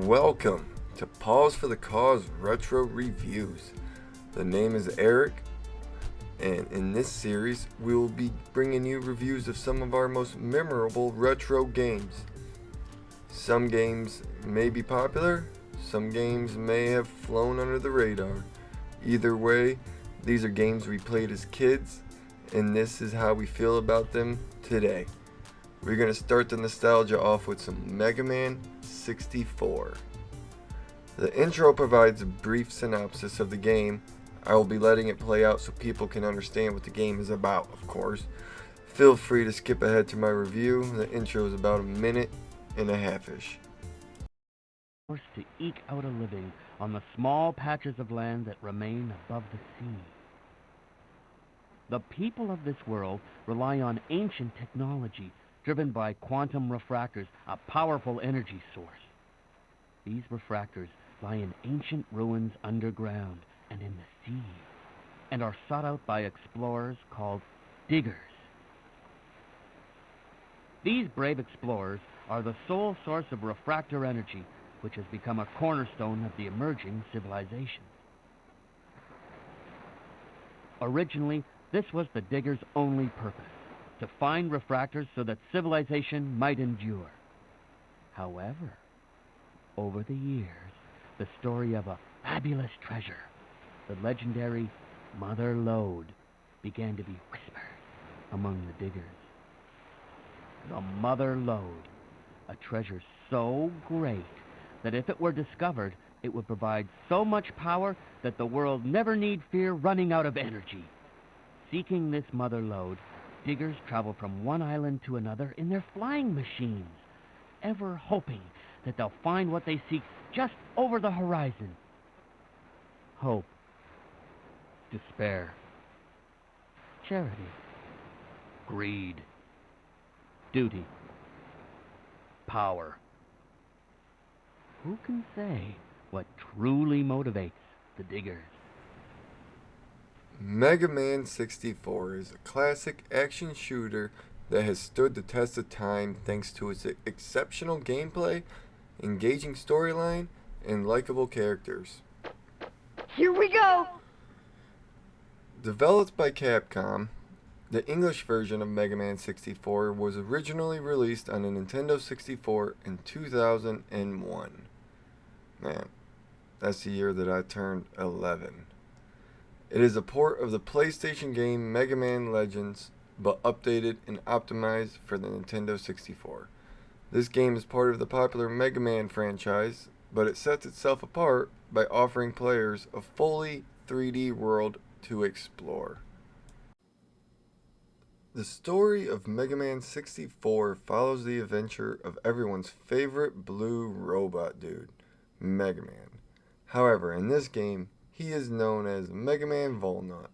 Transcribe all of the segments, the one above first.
Welcome to Pause for the Cause Retro Reviews. The name is Eric, and in this series, we will be bringing you reviews of some of our most memorable retro games. Some games may be popular, some games may have flown under the radar. Either way, these are games we played as kids, and this is how we feel about them today. We're going to start the nostalgia off with some Mega Man 64. The intro provides a brief synopsis of the game. I will be letting it play out so people can understand what the game is about, of course. Feel free to skip ahead to my review. The intro is about a minute and a half-ish. Forced to eke out a living on the small patches of land that remain above the sea. The people of this world rely on ancient technology driven by quantum refractors, a powerful energy source. These refractors lie in ancient ruins underground and in the sea, and are sought out by explorers called diggers. These brave explorers are the sole source of refractor energy, which has become a cornerstone of the emerging civilization. Originally, this was the diggers' only purpose, to find refractors so that civilization might endure. However, over the years, the story of a fabulous treasure, the legendary Mother Lode, began to be whispered among the diggers. The Mother Lode, a treasure so great that if it were discovered, it would provide so much power that the world never need fear running out of energy. Seeking this Mother Lode, diggers travel from one island to another in their flying machines, ever hoping that they'll find what they seek just over the horizon. Hope, despair, charity, greed, duty, power. Who can say what truly motivates the diggers? Mega Man 64 is a classic action shooter that has stood the test of time thanks to its exceptional gameplay, engaging storyline, and likable characters. Here we go! Developed by Capcom, the English version of Mega Man 64 was originally released on the Nintendo 64 in 2001. Man, that's the year that I turned 11. It is a port of the PlayStation game Mega Man Legends, but updated and optimized for the Nintendo 64. This game is part of the popular Mega Man franchise, but it sets itself apart by offering players a fully 3D world to explore. The story of Mega Man 64 follows the adventure of everyone's favorite blue robot dude, Mega Man. However, in this game, he is known as Mega Man Volnut.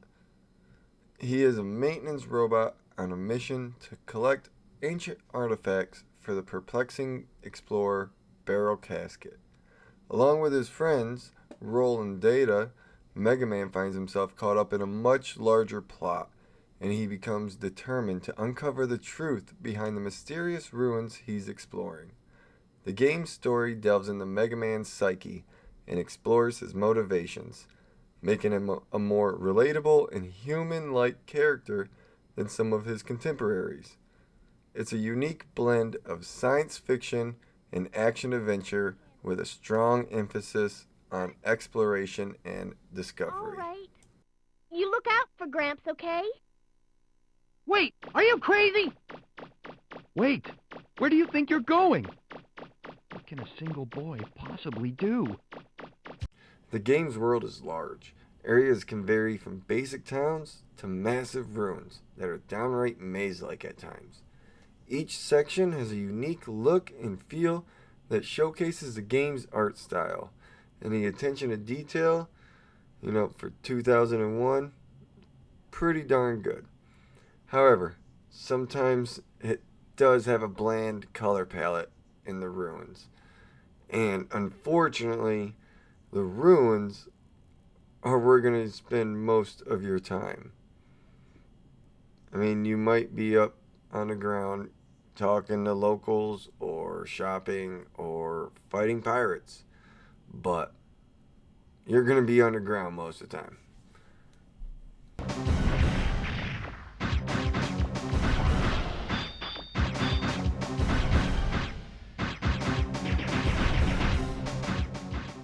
He is a maintenance robot on a mission to collect ancient artifacts for the perplexing explorer Barrel Casket. Along with his friends, Roll and Data, Mega Man finds himself caught up in a much larger plot, and he becomes determined to uncover the truth behind the mysterious ruins he's exploring. The game's story delves into Mega Man's psyche and explores his motivations, making him a more relatable and human-like character than some of his contemporaries. It's a unique blend of science fiction and action-adventure with a strong emphasis on exploration and discovery. All right. You look out for Gramps, okay? Wait, are you crazy? Wait, where do you think you're going? What can a single boy possibly do? The game's world is large. Areas can vary from basic towns to massive ruins that are downright maze-like at times. Each section has a unique look and feel that showcases the game's art style, and the attention to detail, for 2001, pretty darn good. However, sometimes it does have a bland color palette in the ruins, and unfortunately, the ruins are where you're going to spend most of your time. I mean, you might be up on the ground talking to locals or or shopping or fighting pirates. But you're going to be underground most of the time.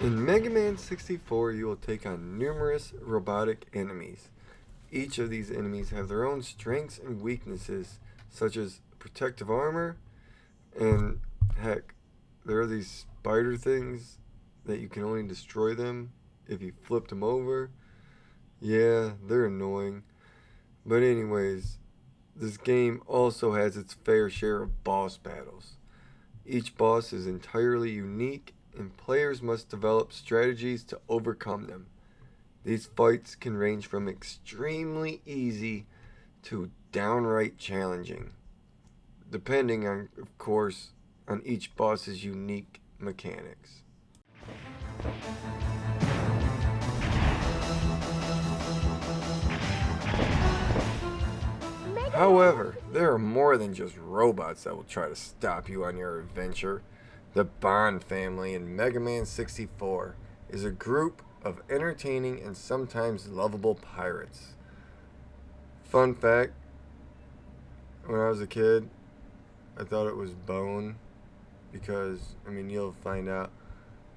In Mega Man 64, you will take on numerous robotic enemies. Each of these enemies have their own strengths and weaknesses, such as protective armor, and heck, there are these spider things that you can only destroy them if you flipped them over. Yeah, they're annoying. But anyways, this game also has its fair share of boss battles. Each boss is entirely unique, and players must develop strategies to overcome them. These fights can range from extremely easy to downright challenging, depending on, of course, on each boss's unique mechanics. However, there are more than just robots that will try to stop you on your adventure. The Bond family in Mega Man 64 is a group of entertaining and sometimes lovable pirates. Fun fact, when I was a kid, I thought it was Bone because, you'll find out.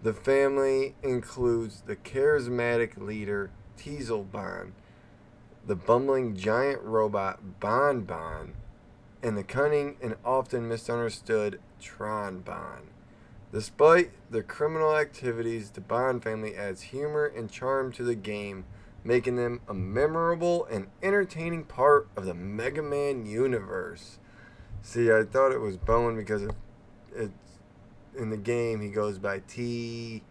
The family includes the charismatic leader Teasel Bond, the bumbling giant robot Bon Bon, and the cunning and often misunderstood Tron Bon. Despite their criminal activities, the Bond family adds humor and charm to the game, making them a memorable and entertaining part of the Mega Man universe. See, I thought it was Bone because it's in the game he goes by T.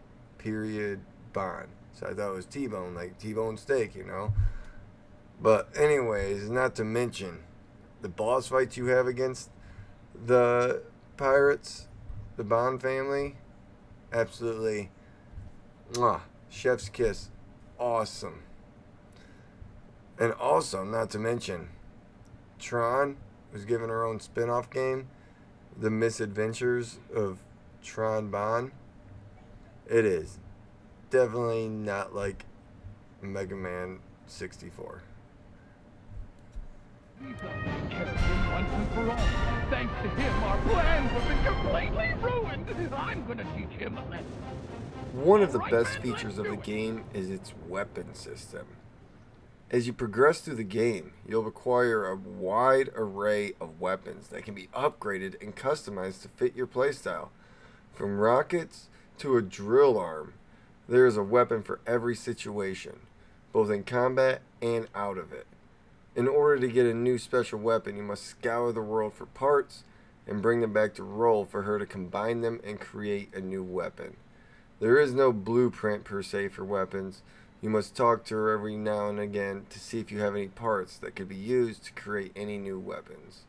Bond. So I thought it was T-Bone, like T-Bone steak, But anyways, not to mention the boss fights you have against the pirates, the Bond family, absolutely, chef's kiss, awesome. And also, not to mention, Tron was given her own spin-off game, The Misadventures of Tron Bond. It is definitely not like Mega Man 64. He's a champion once and for all. Thanks to him, our plans have been completely ruined. I'm gonna teach him a lesson. One of the best features of the game is its weapon system. As you progress through the game, you'll acquire a wide array of weapons that can be upgraded and customized to fit your playstyle. From rockets to a drill arm, there is a weapon for every situation, both in combat and out of it. In order to get a new special weapon, you must scour the world for parts and bring them back to Roll for her to combine them and create a new weapon. There is no blueprint per se for weapons. You must talk to her every now and again to see if you have any parts that could be used to create any new weapons.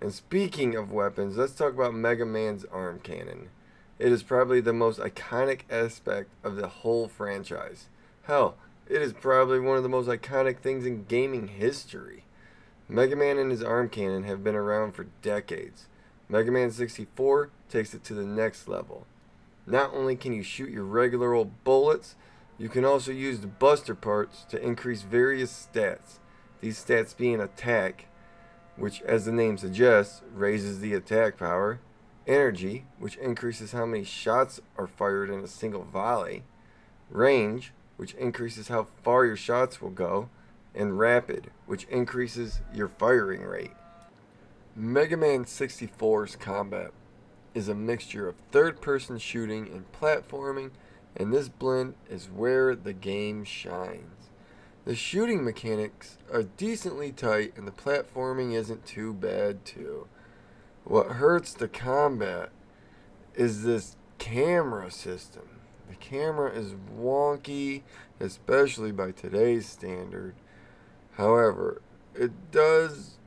And speaking of weapons, let's talk about Mega Man's arm cannon. It is probably the most iconic aspect of the whole franchise. Hell, it is probably one of the most iconic things in gaming history. Mega Man and his arm cannon have been around for decades. Mega Man 64 takes it to the next level. Not only can you shoot your regular old bullets, you can also use the buster parts to increase various stats. These stats being attack, which as the name suggests, raises the attack power, energy, which increases how many shots are fired in a single volley, range, which increases how far your shots will go, and rapid, which increases your firing rate. Mega Man 64's combat is a mixture of third-person shooting and platforming, and this blend is where the game shines. The shooting mechanics are decently tight, and the platforming isn't too bad too. What hurts the combat is this camera system. The camera is wonky, especially by today's standard. However, it does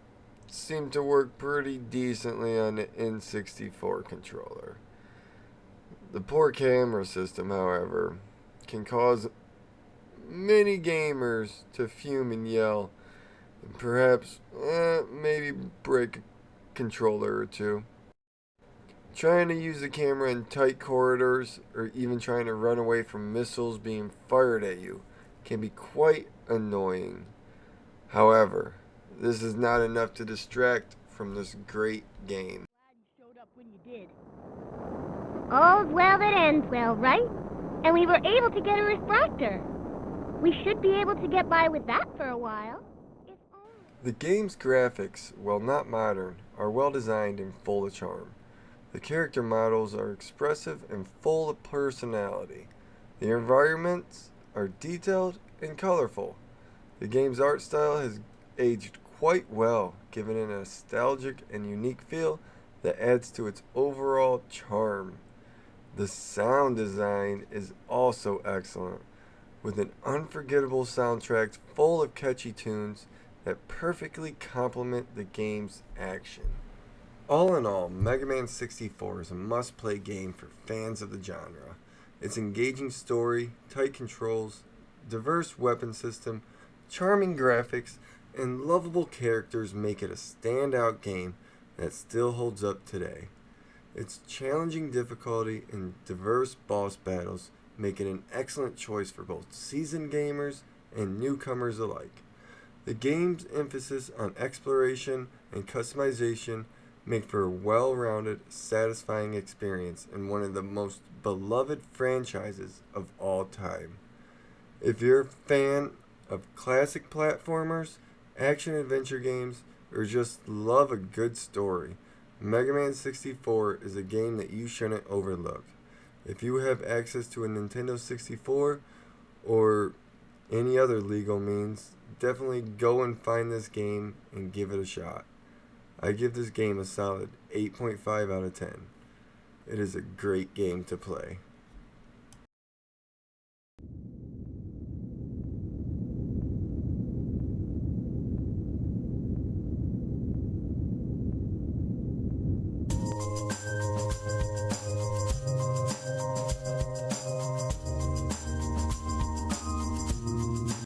seem to work pretty decently on the N64 controller. The poor camera system, however, can cause many gamers to fume and yell, and perhaps maybe break a controller or two. Trying to use the camera in tight corridors or even trying to run away from missiles being fired at you can be quite annoying. However, this is not enough to distract from this great game. Glad you showed up when you did. All's well that ends well, right? And we were able to get a refractor. We should be able to get by with that for a while. If only... The game's graphics, while not modern, are well designed and full of charm. The character models are expressive and full of personality. The environments are detailed and colorful. The game's art style has aged quite well, giving it a nostalgic and unique feel that adds to its overall charm. The sound design is also excellent, with an unforgettable soundtrack full of catchy tunes that perfectly complement the game's action. All in all, Mega Man 64 is a must-play game for fans of the genre. Its engaging story, tight controls, diverse weapon system, charming graphics, and lovable characters make it a standout game that still holds up today. Its challenging difficulty and diverse boss battles make it an excellent choice for both seasoned gamers and newcomers alike. The game's emphasis on exploration and customization make for a well-rounded, satisfying experience and one of the most beloved franchises of all time. If you're a fan of classic platformers, action-adventure games, or just love a good story, Mega Man 64 is a game that you shouldn't overlook. If you have access to a Nintendo 64 or any other legal means, definitely go and find this game and give it a shot. I give this game a solid 8.5 out of 10. It is a great game to play.